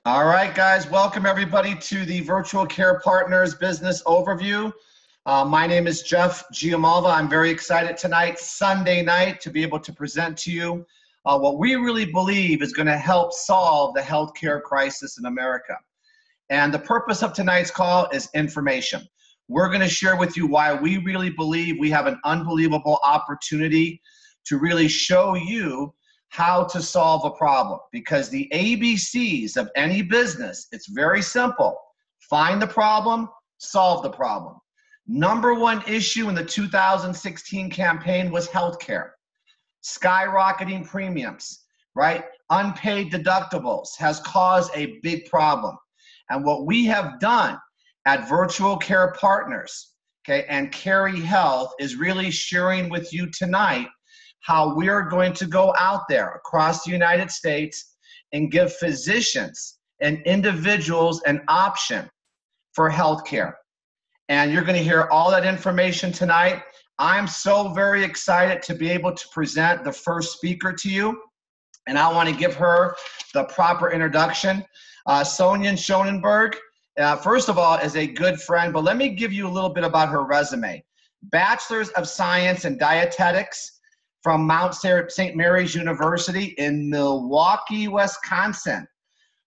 All right, guys, welcome everybody to the Virtual Care Partners Business Overview. My name is Jeff Giamalva. I'm very excited tonight, Sunday night, to be able to present to you what we really believe is going to help solve the healthcare crisis in America. And the purpose of tonight's call is information. We're going to share with you why we really believe we have an unbelievable opportunity to really show you how to solve a problem, because the ABCs of any business, it's very simple. Find the problem, solve the problem. Number one issue in the 2016 campaign was healthcare. Skyrocketing premiums, right? Unpaid deductibles has caused a big problem. And what we have done at Virtual Care Partners, okay, and Carry Health is really sharing with you tonight how we're going to go out there across the United States and give physicians and individuals an option for healthcare. And you're going to hear all that information tonight. I'm so very excited to be able to present the first speaker to you, and I want to give her the proper introduction. Sonya Shonenberg, first of all, is a good friend, but let me give you a little bit about her resume. Bachelor's of Science in Dietetics from Mount St. Mary's University in Milwaukee, Wisconsin.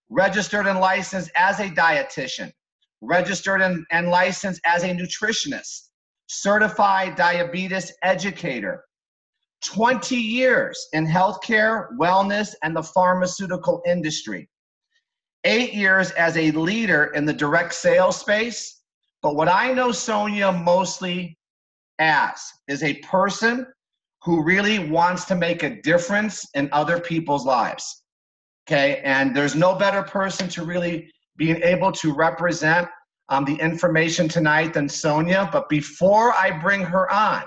Registered and licensed as a dietitian. Registered and licensed as a nutritionist. Certified diabetes educator. 20 years in healthcare, wellness, and the pharmaceutical industry. 8 years as a leader in the direct sales space. But what I know Sonya mostly as is a person who really wants to make a difference in other people's lives, okay? And there's no better person to really be able to represent the information tonight than Sonya. But before I bring her on,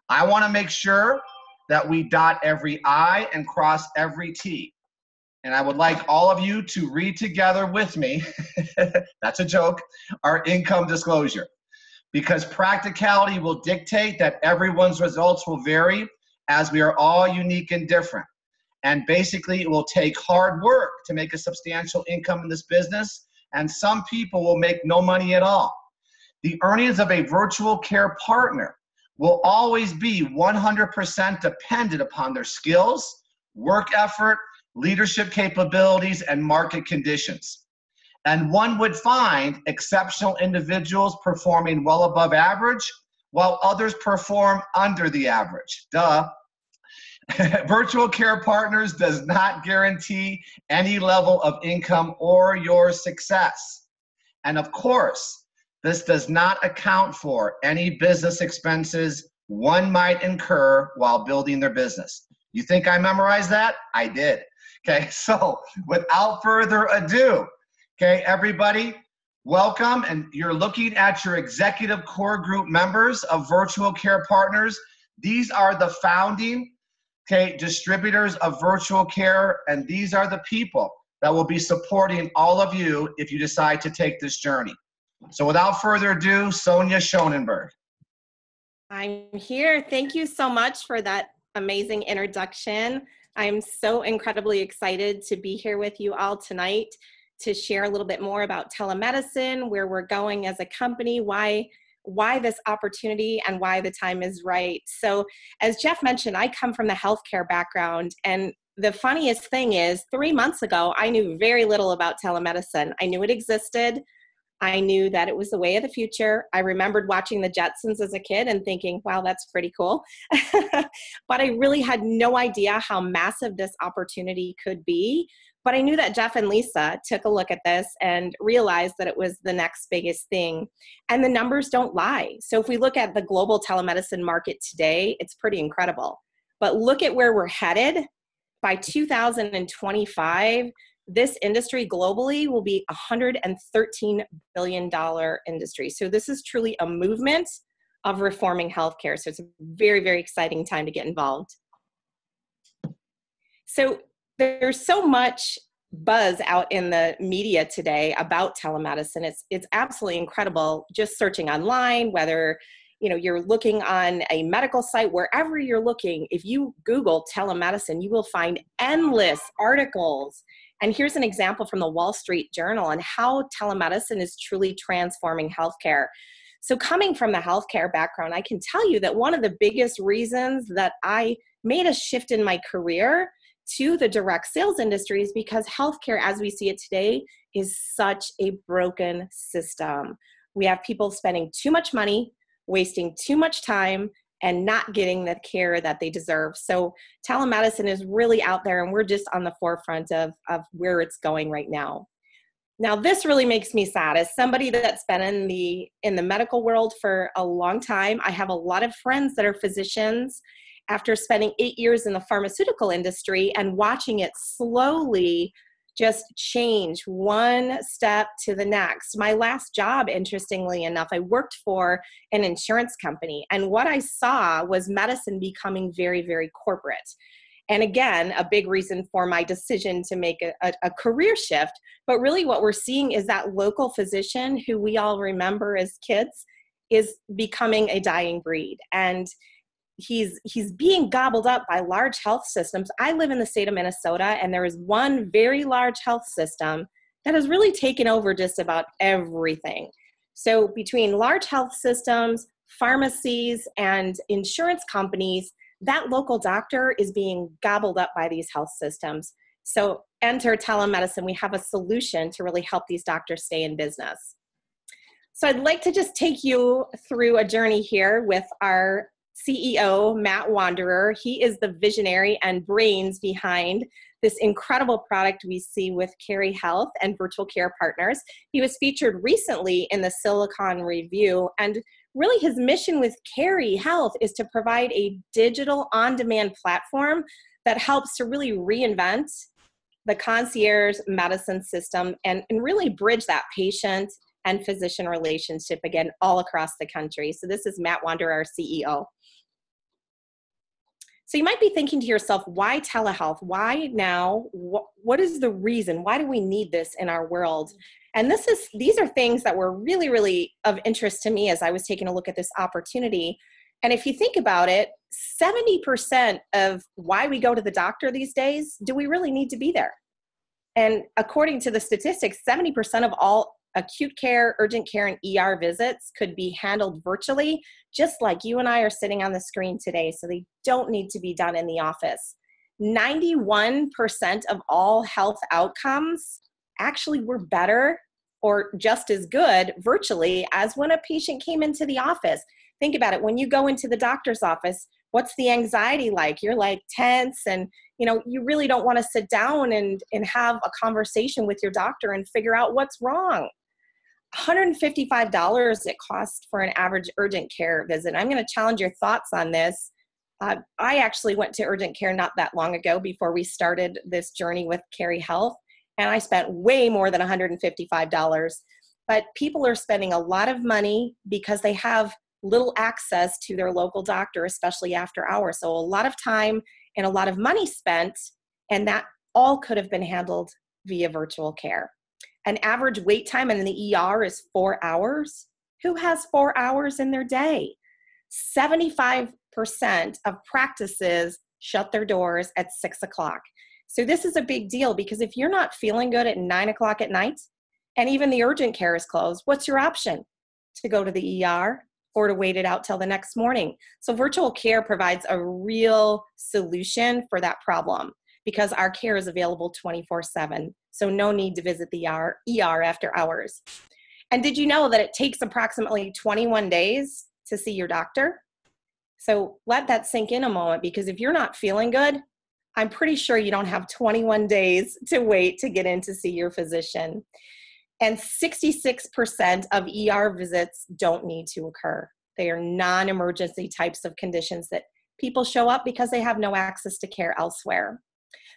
I wanna make sure that we dot every I and cross every T. And I would like all of you to read together with me, that's a joke, our income disclosure. Because practicality will dictate that everyone's results will vary, as we are all unique and different. And basically, it will take hard work to make a substantial income in this business, and some people will make no money at all. The earnings of a virtual care partner will always be 100% dependent upon their skills, work effort, leadership capabilities, and market conditions. And one would find exceptional individuals performing well above average, while others perform under the average. Duh. Virtual Care Partners does not guarantee any level of income or your success. And of course, this does not account for any business expenses one might incur while building their business. You think I memorized that? I did. Okay, so without further ado, okay, everybody, welcome. And you're looking at your executive core group members of Virtual Care Partners. These are the founding, okay, distributors of virtual care, and these are the people that will be supporting all of you if you decide to take this journey. So without further ado, Sonja Schoonenberg. I'm here. Thank you so much for that amazing introduction. I'm so incredibly excited to be here with you all tonight to share a little bit more about telemedicine, where we're going as a company, why this opportunity, and why the time is right. So as Jeff mentioned, I come from the healthcare background, and the funniest thing is 3 months ago, I knew very little about telemedicine. I knew it existed. I knew that it was the way of the future. I remembered watching the Jetsons as a kid and thinking, wow, that's pretty cool. But I really had no idea how massive this opportunity could be. But I knew that Jeff and Lisa took a look at this and realized that it was the next biggest thing. And the numbers don't lie. So if we look at the global telemedicine market today, it's pretty incredible. But look at where we're headed. By 2025, this industry globally will be a $113 billion industry. So this is truly a movement of reforming healthcare. So it's a very, very exciting time to get involved. So there's so much buzz out in the media today about telemedicine. It's absolutely incredible just searching online, whether you're looking on a medical site, wherever you're looking, if you Google telemedicine, you will find endless articles. And here's an example from the Wall Street Journal on how telemedicine is truly transforming healthcare. So coming from the healthcare background, I can tell you that one of the biggest reasons that I made a shift in my career to the direct sales industry is because healthcare, as we see it today, is such a broken system. We have people spending too much money, wasting too much time, and not getting the care that they deserve. So telemedicine is really out there, and we're just on the forefront of where it's going right now. Now, this really makes me sad. As somebody that's been in the medical world for a long time, I have a lot of friends that are physicians after spending 8 years in the pharmaceutical industry and watching it slowly just change one step to the next. My last job, interestingly enough, I worked for an insurance company. And what I saw was medicine becoming very, very corporate. And again, a big reason for my decision to make a career shift. But really what we're seeing is that local physician who we all remember as kids is becoming a dying breed. And he's being gobbled up by large health systems. I live in the state of Minnesota, and there is one very large health system that has really taken over just about everything. So between large health systems, pharmacies, and insurance companies, that local doctor is being gobbled up by these health systems. So enter telemedicine. We have a solution to really help these doctors stay in business. So I'd like to just take you through a journey here with our CEO, Matt Wanderer. He is the visionary and brains behind this incredible product we see with Carey Health and Virtual Care Partners. He was featured recently in the Silicon Review, and really his mission with Carey Health is to provide a digital on-demand platform that helps to really reinvent the concierge medicine system and really bridge that patient and physician relationship again all across the country. So this is Matt Wanderer, our CEO. So you might be thinking to yourself, why telehealth? Why now? What is the reason? Why do we need this in our world? And these are things that were really, really of interest to me as I was taking a look at this opportunity. And if you think about it, 70% of why we go to the doctor these days, do we really need to be there? And according to the statistics, 70% of all acute care, urgent care, and ER visits could be handled virtually, just like you and I are sitting on the screen today. So they don't need to be done in the office. 91% of all health outcomes actually were better or just as good virtually as when a patient came into the office. Think about it. When you go into the doctor's office, what's the anxiety like? You're like tense, and you really don't want to sit down and have a conversation with your doctor and figure out what's wrong. $155 it costs for an average urgent care visit. I'm going to challenge your thoughts on this. I actually went to urgent care not that long ago before we started this journey with Carey Health, and I spent way more than $155. But people are spending a lot of money because they have little access to their local doctor, especially after hours. So a lot of time and a lot of money spent, and that all could have been handled via virtual care. An average wait time in the ER is 4 hours. Who has 4 hours in their day? 75% of practices shut their doors at 6 o'clock. So this is a big deal, because if you're not feeling good at 9 o'clock at night, and even the urgent care is closed, what's your option? To go to the ER or to wait it out till the next morning. So virtual care provides a real solution for that problem, because our care is available 24/7. So no need to visit the ER after hours. And did you know that it takes approximately 21 days to see your doctor? So let that sink in a moment, because if you're not feeling good, I'm pretty sure you don't have 21 days to wait to get in to see your physician. And 66% of ER visits don't need to occur. They are non-emergency types of conditions that people show up because they have no access to care elsewhere.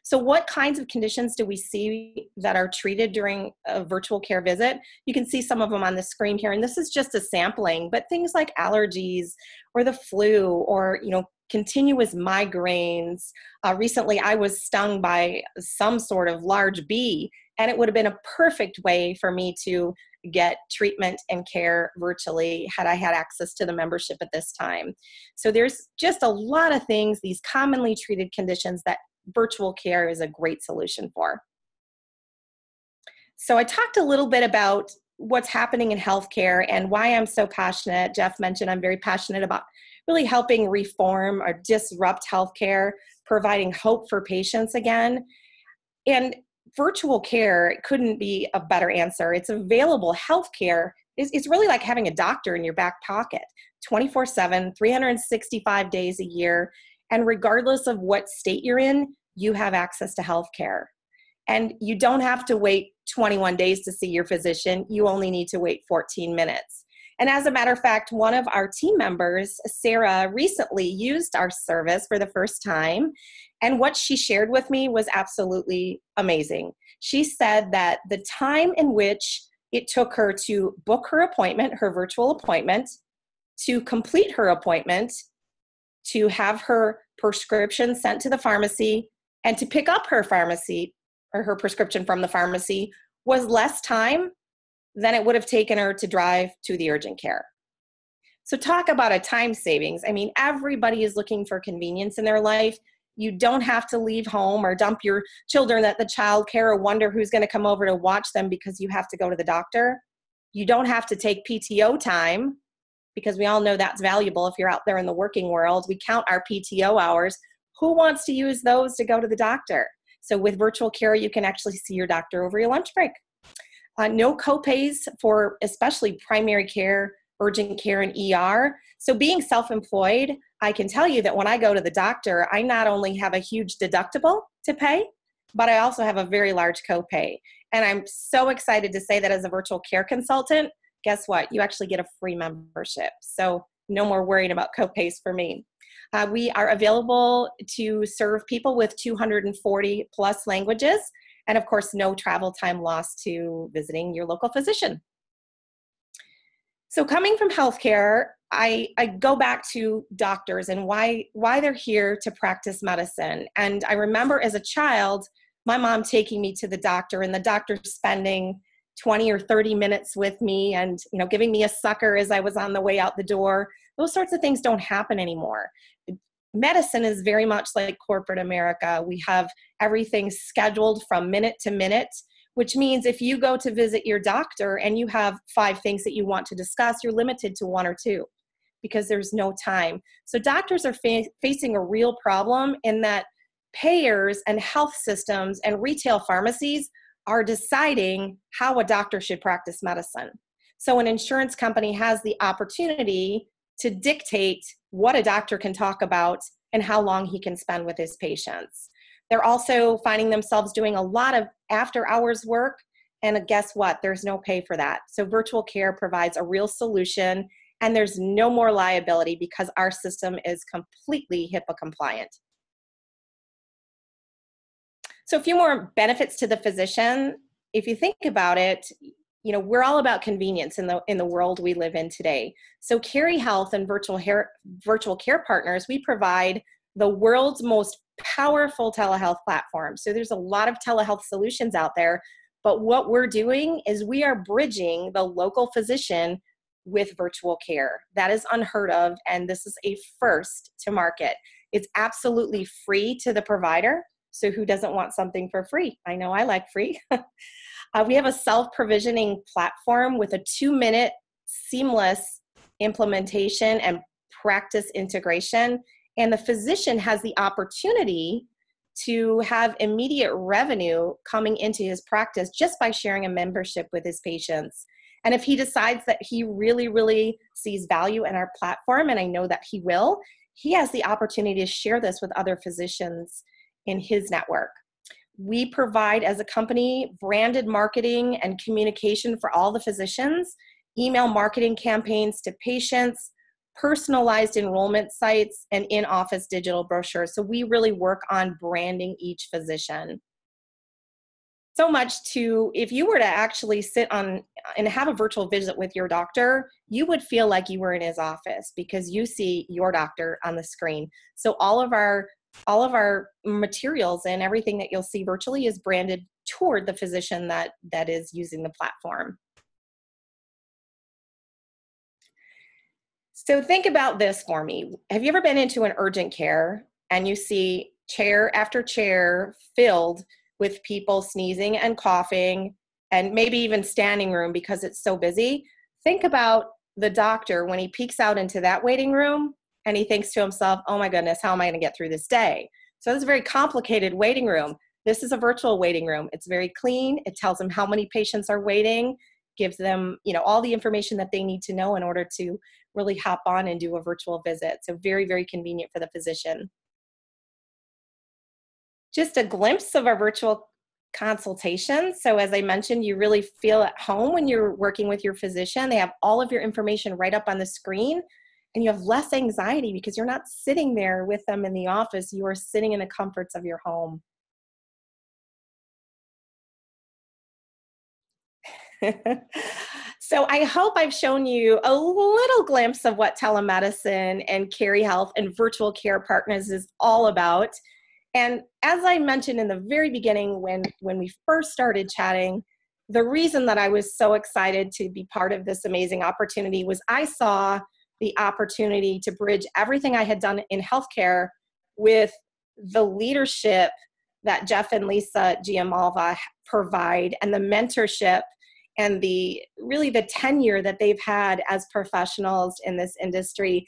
So what kinds of conditions do we see that are treated during a virtual care visit? You can see some of them on the screen here, and this is just a sampling, but things like allergies or the flu or, continuous migraines. Recently, I was stung by some sort of large bee, and it would have been a perfect way for me to get treatment and care virtually had I had access to the membership at this time. So there's just a lot of things, these commonly treated conditions, that virtual care is a great solution for. So I talked a little bit about what's happening in healthcare and why I'm so passionate. Jeff mentioned I'm very passionate about really helping reform or disrupt healthcare, providing hope for patients again. And virtual care couldn't be a better answer. It's available. Healthcare it's really like having a doctor in your back pocket, 24/7, 365 days a year. And regardless of what state you're in, you have access to healthcare. And you don't have to wait 21 days to see your physician. You only need to wait 14 minutes. And as a matter of fact, one of our team members, Sarah, recently used our service for the first time. And what she shared with me was absolutely amazing. She said that the time in which it took her to book her appointment, her virtual appointment, to complete her appointment, to have her prescription sent to the pharmacy, and to pick up her pharmacy or her prescription from the pharmacy was less time than it would have taken her to drive to the urgent care. So talk about a time savings. I mean, everybody is looking for convenience in their life. You don't have to leave home or dump your children at the child care or wonder who's going to come over to watch them because you have to go to the doctor. You don't have to take PTO time, because we all know that's valuable if you're out there in the working world. We count our PTO hours. Who wants to use those to go to the doctor? So with virtual care, you can actually see your doctor over your lunch break. No copays for especially primary care, urgent care, and ER. So being self-employed, I can tell you that when I go to the doctor, I not only have a huge deductible to pay, but I also have a very large copay. And I'm so excited to say that as a virtual care consultant, guess what? You actually get a free membership. So no more worrying about copays for me. We are available to serve people with 240 plus languages. And of course, no travel time lost to visiting your local physician. So coming from healthcare, I go back to doctors and why they're here to practice medicine. And I remember as a child, my mom taking me to the doctor and the doctor spending 20 or 30 minutes with me and, giving me a sucker as I was on the way out the door. Those sorts of things don't happen anymore. Medicine is very much like corporate America. We have everything scheduled from minute to minute, which means if you go to visit your doctor and you have 5 things that you want to discuss, you're limited to 1 or 2 because there's no time. So doctors are facing a real problem in that payers and health systems and retail pharmacies are deciding how a doctor should practice medicine. So an insurance company has the opportunity to dictate what a doctor can talk about and how long he can spend with his patients. They're also finding themselves doing a lot of after-hours work, and guess what? There's no pay for that. So virtual care provides a real solution, and there's no more liability because our system is completely HIPAA compliant. So a few more benefits to the physician. If you think about it, we're all about convenience in the world we live in today. So Carey Health and virtual care partners, we provide the world's most powerful telehealth platform. So there's a lot of telehealth solutions out there, but what we're doing is we are bridging the local physician with virtual care. That is unheard of, and this is a first to market. It's absolutely free to the provider. So who doesn't want something for free? I know I like free. We have a self-provisioning platform with a 2-minute seamless implementation and practice integration. And the physician has the opportunity to have immediate revenue coming into his practice just by sharing a membership with his patients. And if he decides that he really, really sees value in our platform, and I know that he will, he has the opportunity to share this with other physicians in his network. We provide, as a company, branded marketing and communication for all the physicians, email marketing campaigns to patients, personalized enrollment sites, and in-office digital brochures. So we really work on branding each physician. So much if you were to actually sit on and have a virtual visit with your doctor, you would feel like you were in his office because you see your doctor on the screen. So all of our materials and everything that you'll see virtually is branded toward the physician that is using the platform. So think about this for me. Have you ever been into an urgent care and you see chair after chair filled with people sneezing and coughing and maybe even standing room because it's so busy? Think about the doctor when he peeks out into that waiting room and he thinks to himself, oh my goodness, how am I going to get through this day? So it's a very complicated waiting room. This is a virtual waiting room. It's very clean. It tells them how many patients are waiting, gives them, all the information that they need to know in order to really hop on and do a virtual visit. So very, very convenient for the physician. Just a glimpse of our virtual consultation. So as I mentioned, you really feel at home when you're working with your physician. They have all of your information right up on the screen, and you have less anxiety because you're not sitting there with them in the office. You are sitting in the comforts of your home. So I hope I've shown you a little glimpse of what telemedicine and CareHealth and virtual care partners is all about. And as I mentioned in the very beginning, when we first started chatting, the reason that I was so excited to be part of this amazing opportunity was I saw the opportunity to bridge everything I had done in healthcare with the leadership that Jeff and Lisa Giamalva provide and the mentorship and the tenure that they've had as professionals in this industry.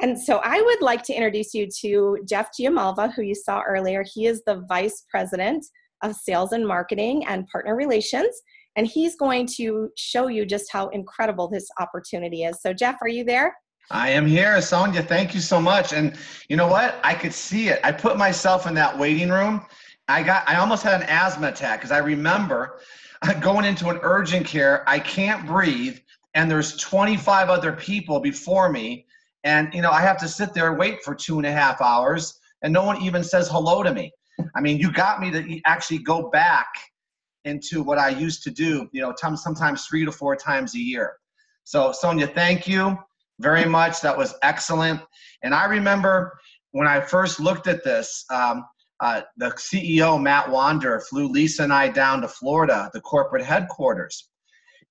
And so I would like to introduce you to Jeff Giamalva, who you saw earlier. He is the Vice President of Sales and Marketing and Partner Relations, and he's going to show you just how incredible this opportunity is. So Jeff, are you there? I am here, Sonja. Thank you so much. And you know what? I could see it. I put myself in that waiting room. I almost had an asthma attack because I remember going into an urgent care. I can't breathe, and there's 25 other people before me. And, I have to sit there and wait for 2.5 hours, and no one even says hello to me. I mean, you got me to actually go back into what I used to do, sometimes 3 to 4 times a year. So, Sonja, thank you very much. That was excellent. And I remember when I first looked at this, the CEO, Matt Wander, flew Lisa and I down to Florida, the corporate headquarters.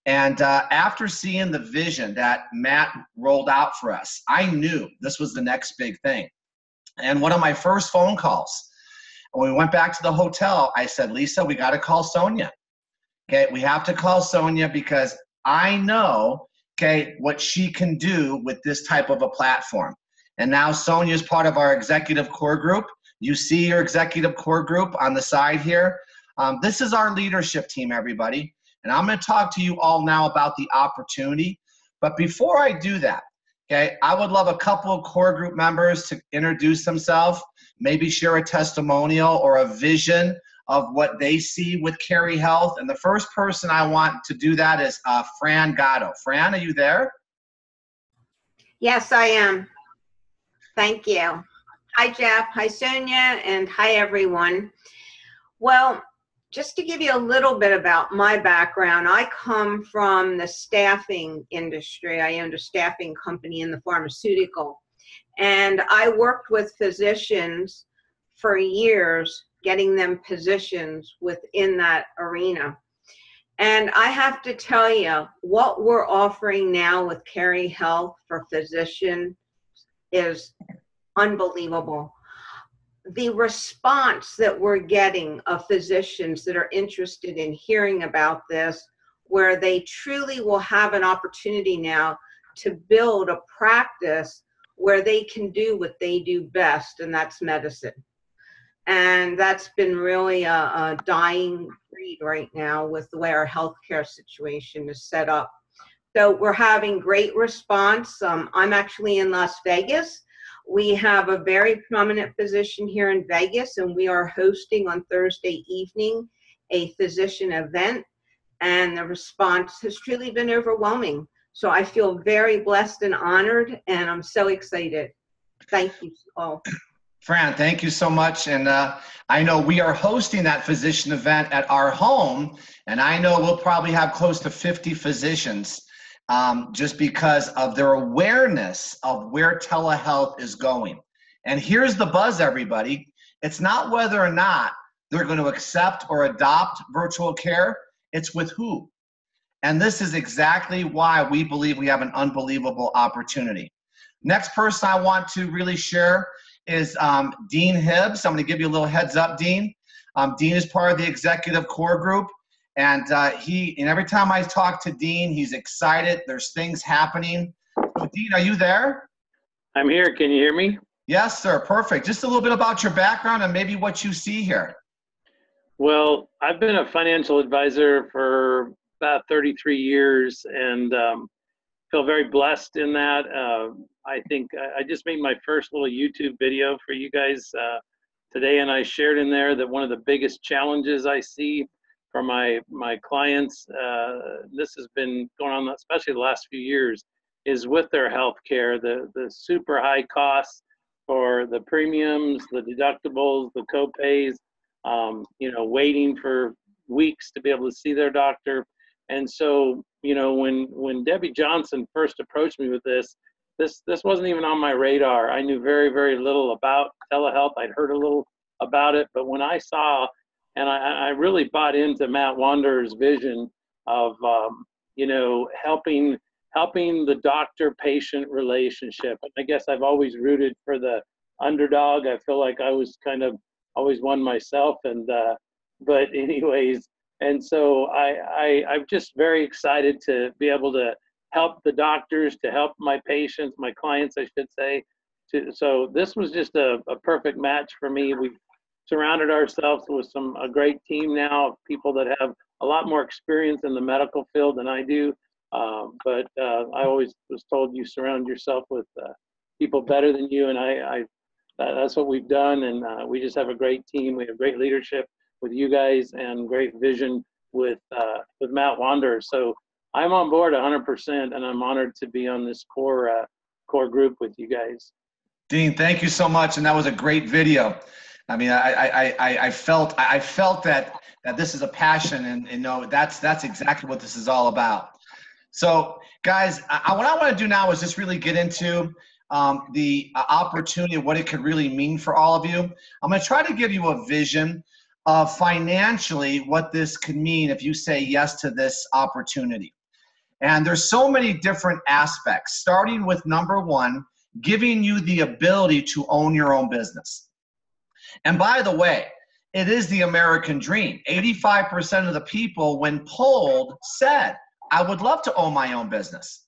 And after seeing the vision that Matt rolled out for us, I knew this was the next big thing. And one of my first phone calls, when we went back to the hotel, I said, Lisa, we got to call Sonja. Okay, we have to call Sonja because I know, what she can do with this type of a platform. And now Sonja is part of our executive core group. You see your executive core group on the side here. This is our leadership team, everybody. And I'm going to talk to you all now about the opportunity. But before I do that, I would love a couple of core group members to introduce themselves, maybe share a testimonial or a vision of what they see with CareHealth. And the first person I want to do that is Fran Gatto. Fran, are you there? Yes, I am. Thank you. Hi, Jeff. Hi, Sonia. And hi, everyone. Well, just to give you a little bit about my background, I come from the staffing industry. I owned a staffing company in the pharmaceutical. And I worked with physicians for years, getting them positions within that arena. And I have to tell you, what we're offering now with CareHealth for physicians is unbelievable. The response that we're getting of physicians that are interested in hearing about this, where they truly will have an opportunity now to build a practice where they can do what they do best, and that's medicine. And that's been really a dying breed right now with the way our healthcare situation is set up. So we're having great response. I'm actually in Las Vegas. We have a very prominent physician here in Vegas, and we are hosting on Thursday evening a physician event, and the response has truly been overwhelming. So I feel very blessed and honored, and I'm so excited. Thank you all. Fran, thank you so much. And I know we are hosting that physician event at our home, and I know we'll probably have close to 50 physicians just because of their awareness of where telehealth is going. And here's the buzz, everybody. It's not whether or not they're going to accept or adopt virtual care. It's with who. And this is exactly why we believe we have an unbelievable opportunity. Next person I want to really share is Dean Hibbs. I'm going to give you a little heads up, Dean. Dean is part of the executive core group, and every time I talk to Dean, he's excited. There's things happening. So Dean, are you there? I'm here. Can you hear me? Yes, sir. Perfect. Just a little bit about your background and maybe what you see here. Well, I've been a financial advisor for about 33 years and feel very blessed in that. I think I just made my first little YouTube video for you guys today, and I shared in there that one of the biggest challenges I see for my clients, this has been going on especially the last few years, is with their health care, the super high costs for the premiums, the deductibles, the co-pays, waiting for weeks to be able to see their doctor. And so, when Debbie Johnson first approached me with this wasn't even on my radar. I knew very, very little about telehealth. I'd heard a little about it, but when I saw, and I really bought into Matt Wanderer's vision of, helping the doctor-patient relationship. I guess I've always rooted for the underdog. I feel like I was kind of always one myself, but anyways, and so I'm just very excited to be able to help the doctors, to help my patients, my clients, I should say. So this was just a perfect match for me. We've surrounded ourselves with a great team now of people that have a lot more experience in the medical field than I do. But I always was told you surround yourself with people better than you, and that's what we've done, and we just have a great team. We have great leadership with you guys and great vision with Matt Wanderer. So I'm on board 100%, and I'm honored to be on this core group with you guys. Dean, thank you so much, and that was a great video. I mean, I felt that this is a passion, and that's exactly what this is all about. So, guys, what I want to do now is just really get into the opportunity, what it could really mean for all of you. I'm going to try to give you a vision of financially what this could mean if you say yes to this opportunity. And there's so many different aspects, starting with number one, giving you the ability to own your own business. And by the way, it is the American dream. 85% of the people, when polled, said, I would love to own my own business.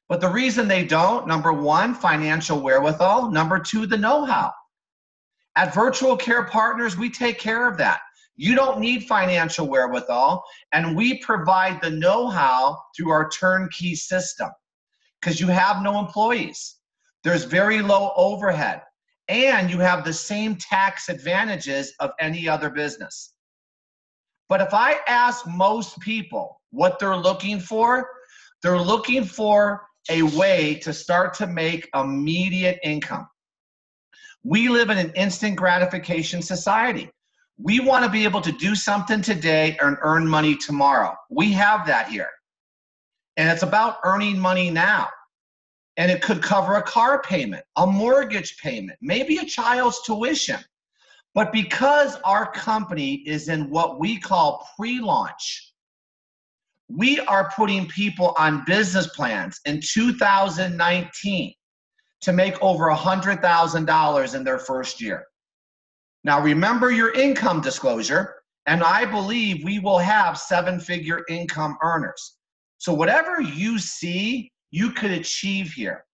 But the reason they don't, number one, financial wherewithal. Number two, the know-how. At Virtual Care Partners, we take care of that. You don't need financial wherewithal, and we provide the know-how through our turnkey system because you have no employees. There's very low overhead, and you have the same tax advantages of any other business. But if I ask most people what they're looking for a way to start to make immediate income. We live in an instant gratification society. We want to be able to do something today and earn money tomorrow. We have that here. And it's about earning money now. And it could cover a car payment, a mortgage payment, maybe a child's tuition. But because our company is in what we call pre-launch, we are putting people on business plans in 2019 to make over $100,000 in their first year. Now remember your income disclosure, and I believe we will have seven-figure income earners. So whatever you see, you could achieve here.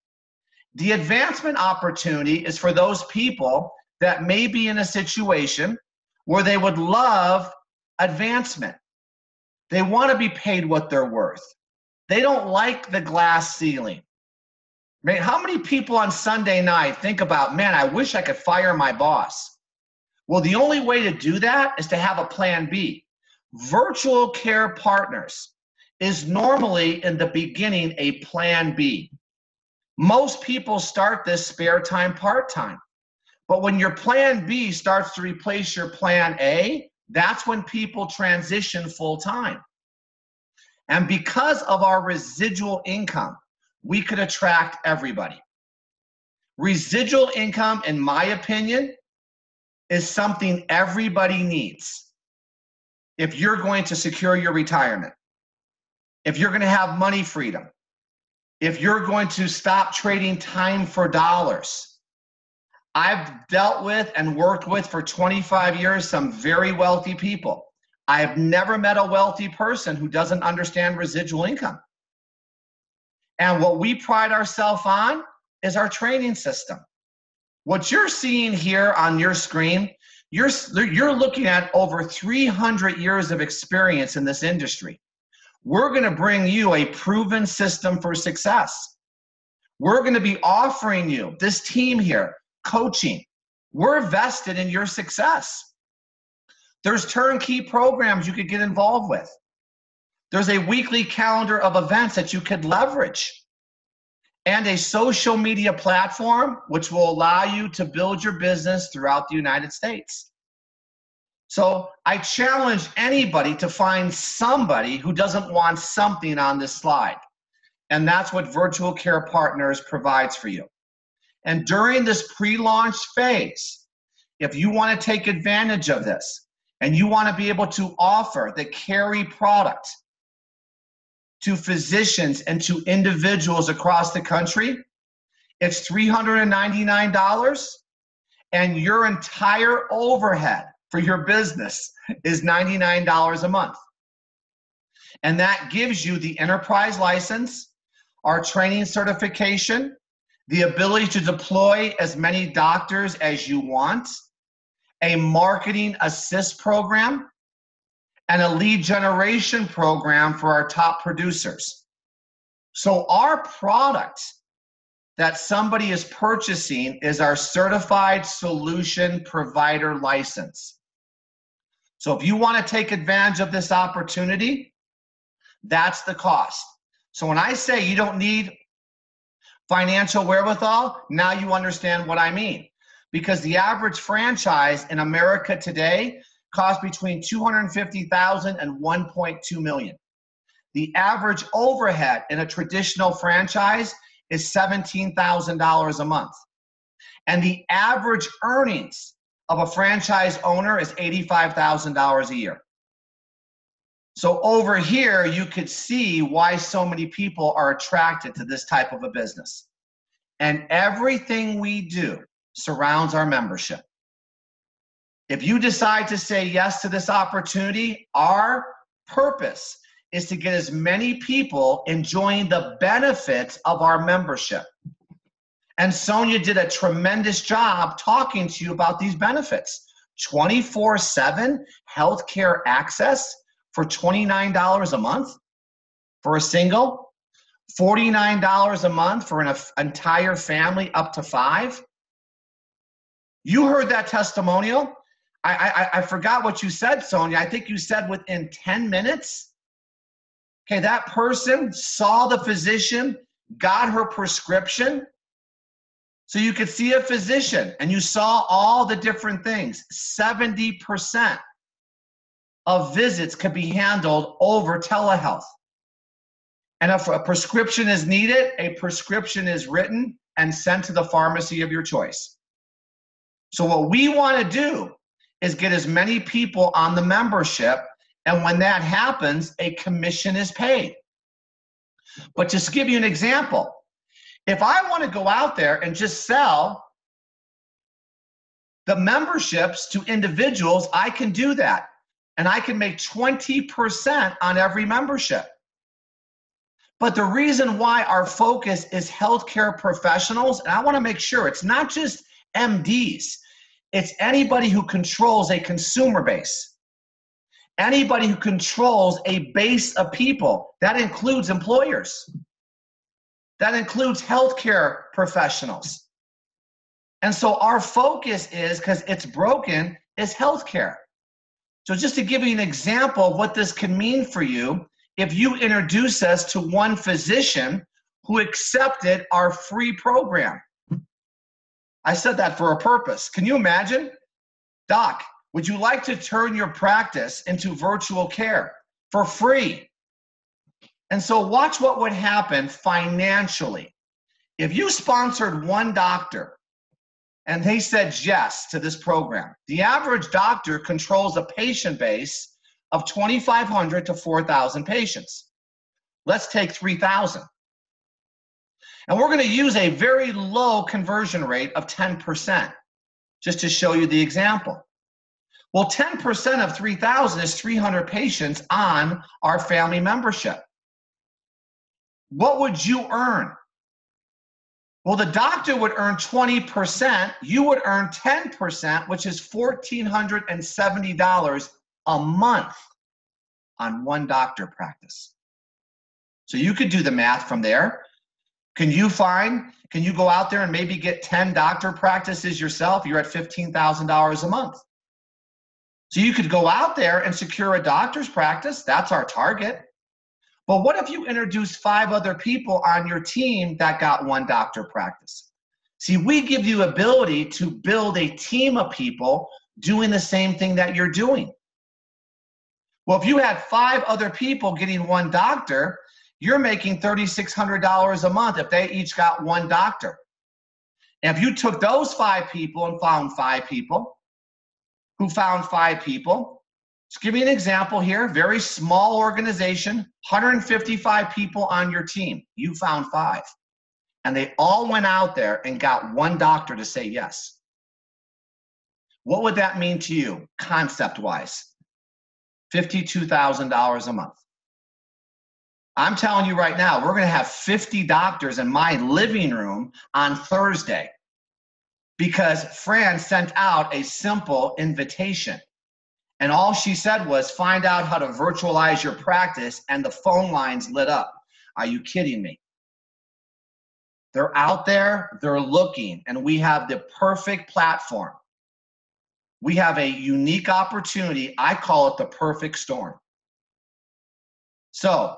The advancement opportunity is for those people that may be in a situation where they would love advancement. They want to be paid what they're worth. They don't like the glass ceiling. Man, how many people on Sunday night think about, man, I wish I could fire my boss? Well, the only way to do that is to have a plan B. Virtual Care Partners is normally in the beginning a plan B. Most people start this spare time part-time. But when your plan B starts to replace your plan A, that's when people transition full-time. And because of our residual income, we could attract everybody. Residual income, in my opinion, is something everybody needs. If you're going to secure your retirement, if you're going to have money freedom, if you're going to stop trading time for dollars. I've dealt with and worked with for 25 years some very wealthy people. I have never met a wealthy person who doesn't understand residual income. And what we pride ourselves on is our training system. What you're seeing here on your screen, you're looking at over 300 years of experience in this industry. We're going to bring you a proven system for success. We're going to be offering you, this team here, coaching. We're vested in your success. There's turnkey programs you could get involved with. There's a weekly calendar of events that you could leverage, and a social media platform which will allow you to build your business throughout the United States. So I challenge anybody to find somebody who doesn't want something on this slide. And that's what Virtual Care Partners provides for you. And during this pre-launch phase, if you want to take advantage of this and you want to be able to offer the Carry product to physicians and to individuals across the country, it's $399, and your entire overhead for your business is $99 a month. And that gives you the enterprise license, our training certification, the ability to deploy as many doctors as you want, a marketing assist program, and a lead generation program for our top producers. So our product that somebody is purchasing is our Certified Solution Provider license. So if you want to take advantage of this opportunity, that's the cost. So when I say you don't need financial wherewithal, now you understand what I mean. Because the average franchise in America today costs between $250,000 and $1.2 million. The average overhead in a traditional franchise is $17,000 a month. And the average earnings of a franchise owner is $85,000 a year. So over here, you could see why so many people are attracted to this type of a business. And everything we do surrounds our membership. If you decide to say yes to this opportunity, our purpose is to get as many people enjoying the benefits of our membership. And Sonya did a tremendous job talking to you about these benefits. 24/7 healthcare access for $29 a month for a single, $49 a month for an entire family up to 5. You heard that testimonial. I forgot what you said, Sonya. I think you said within 10 minutes. Okay, that person saw the physician, got her prescription. So you could see a physician and you saw all the different things. 70% of visits could be handled over telehealth. And if a prescription is needed, a prescription is written and sent to the pharmacy of your choice. So what we want to do is get as many people on the membership, and when that happens, a commission is paid. But just to give you an example, if I want to go out there and just sell the memberships to individuals, I can do that. And I can make 20% on every membership. But the reason why our focus is healthcare professionals, and I want to make sure it's not just MDs, it's anybody who controls a consumer base. Anybody who controls a base of people. That includes employers. That includes healthcare professionals. And so our focus is, because it's broken, is healthcare. So just to give you an example of what this can mean for you, if you introduce us to one physician who accepted our free program. I said that for a purpose. Can you imagine? Doc, would you like to turn your practice into virtual care for free? And so watch what would happen financially. If you sponsored one doctor and they said yes to this program, the average doctor controls a patient base of 2,500 to 4,000 patients. Let's take 3,000. And we're going to use a very low conversion rate of 10%, just to show you the example. Well, 10% of 3,000 is 300 patients on our family membership. What would you earn? Well, the doctor would earn 20%. You would earn 10%, which is $1,470 a month on one doctor practice. So you could do the math from there. Can you go out there and maybe get 10 doctor practices yourself? You're at $15,000 a month. So you could go out there and secure a doctor's practice. That's our target. But what if you introduce 5 other people on your team that got one doctor practice? See, we give you ability to build a team of people doing the same thing that you're doing. Well, if you had 5 other people getting one doctor, you're making $3,600 a month if they each got one doctor. And if you took those 5 people and found 5 people who found 5 people, let's give you an example here, very small organization, 155 people on your team. You found 5. And they all went out there and got one doctor to say yes. What would that mean to you, concept-wise? $52,000 a month. I'm telling you right now, we're going to have 50 doctors in my living room on Thursday because Fran sent out a simple invitation. And all she said was, find out how to virtualize your practice, and the phone lines lit up. Are you kidding me? They're out there, they're looking, and we have the perfect platform. We have a unique opportunity. I call it the perfect storm. So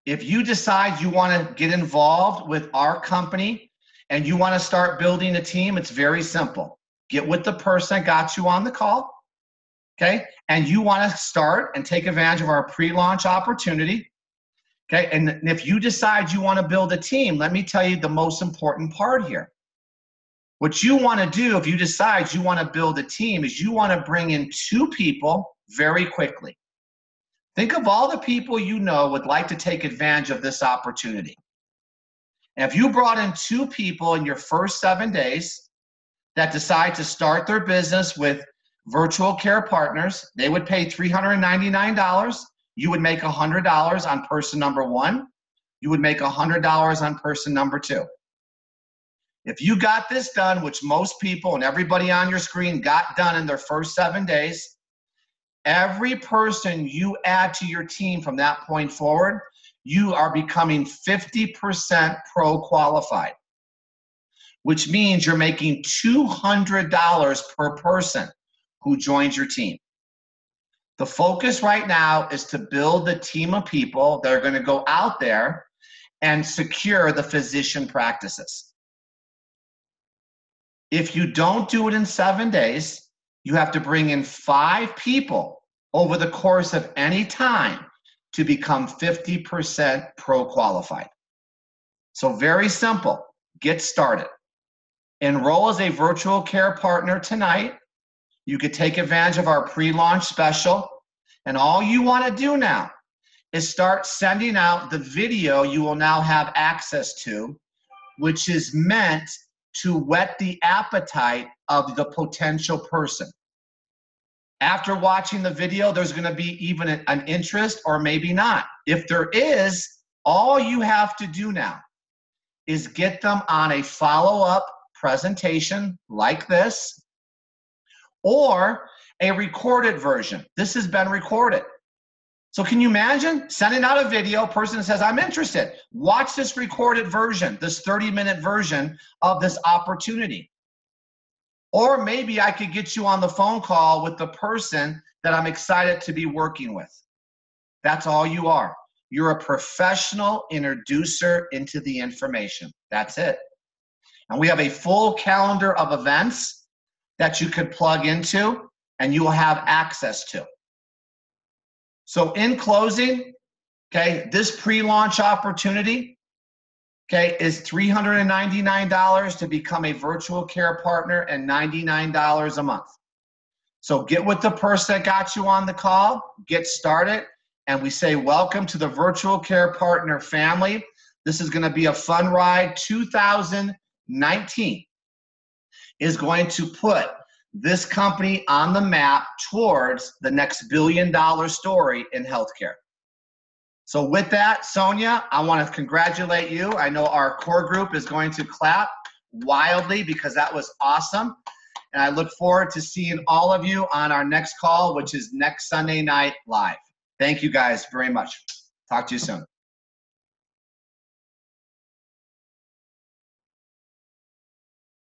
if you decide you want to get involved with our company and you want to start building a team, it's very simple. Get with the person that got you on the call, okay? And you want to start and take advantage of our pre-launch opportunity, okay? And if you decide you want to build a team, let me tell you the most important part here. What you want to do if you decide you want to build a team is you want to bring in 2 people very quickly. Think of all the people you know would like to take advantage of this opportunity. And if you brought in 2 people in your first 7 days that decide to start their business with virtual care partners, they would pay $399. You would make $100 on person number 1. You would make $100 on person number 2. If you got this done, which most people and everybody on your screen got done in their first 7 days, every person you add to your team from that point forward, you are becoming 50% pro qualified, which means you're making $200 per person who joins your team. The focus right now is to build the team of people that are going to go out there and secure the physician practices. If you don't do it in 7 days, you have to bring in 5 people over the course of any time to become 50% pro qualified. So very simple, get started. Enroll as a virtual care partner tonight. You could take advantage of our pre-launch special. And all you want to do now is start sending out the video you will now have access to, which is meant to whet the appetite of the potential person. After watching the video, there's going to be even an interest or maybe not. If there is, all you have to do now is get them on a follow-up presentation like this or a recorded version. This has been recorded. So can you imagine sending out a video, person says, I'm interested. Watch this recorded version, this 30-minute version of this opportunity. Or maybe I could get you on the phone call with the person that I'm excited to be working with. That's all you are. You're a professional introducer into the information. That's it. And we have a full calendar of events that you could plug into and you will have access to. So in closing, okay, this pre-launch opportunity, okay, is $399 to become a virtual care partner and $99 a month. So get with the person that got you on the call, get started, and we say welcome to the virtual care partner family. This is going to be a fun ride. 2019 is going to put this company on the map towards the next billion-dollar story in healthcare. So with that, Sonya, I want to congratulate you. I know our core group is going to clap wildly because that was awesome. And I look forward to seeing all of you on our next call, which is next Sunday night live. Thank you guys very much. Talk to you soon.